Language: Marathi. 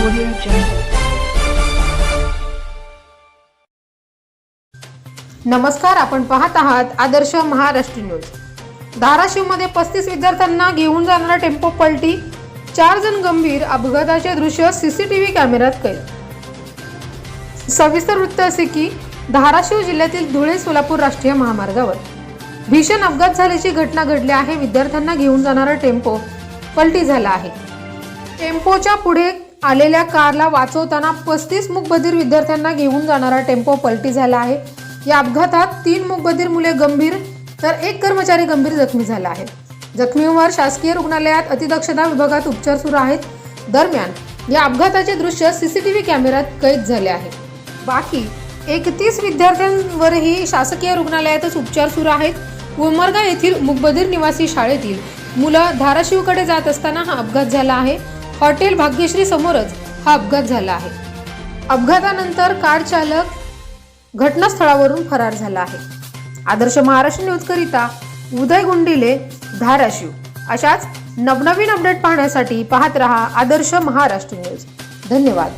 Audio Jungle. नमस्कार, आपण पाहत आहात आदर्श महाराष्ट्र न्यूज. धाराशिवमध्ये 35 विद्यार्थ्यांना घेऊन जाणारा टेम्पो पलटी, 4 जण गंभीर, अपघाताचे दृश्य सीसीटीव्ही कॅमेऱ्यात कैद. सविस्तर वृत्त असे की धाराशिव जिल्ह्यातील धुळे सोलापूर राष्ट्रीय महामार्गावर भीषण अपघात झाल्याची घटना घडली आहे. विद्यार्थ्यांना घेऊन जाणारा टेम्पो पलटी झाला आहे. टेम्पोच्या पुढे आलेल्या कारला वाचवताना 35 मूकबधीर विद्यार्थ्यांना घेऊन जाणारा टेम्पो पलटी झाला आहे. या अपघातात 3 मूकबधीर मुले गंभीर तर 1 कर्मचारी गंभीर जखमी झाला आहे. जखमींवर शासकीय रुग्णालयात अतिदक्षता विभागात उपचार सुरू आहेत. दरम्यान या अपघाताचे दृश्य सीसीटीव्ही कॅमेऱ्यात कैद झाले आहे. बाकी 31 विद्यार्थ्यांवरही शासकीय रुग्णालयातच उपचार सुरू आहेत. उमरगा येथील मूकबधीर निवासी शाळेतील मुलं धाराशिवकडे जात असताना हा अपघात झाला आहे. हॉटेल भाग्यश्री समोरच हा अपघात झाला आहे. अपघातानंतर कार चालक घटनास्थळावरून फरार झाला आहे. आदर्श महाराष्ट्र न्यूज करिता उदय गुंडिले, धाराशिव. अशाच नवनवीन अपडेट पाहण्यासाठी पाहत रहा आदर्श महाराष्ट्र न्यूज. धन्यवाद.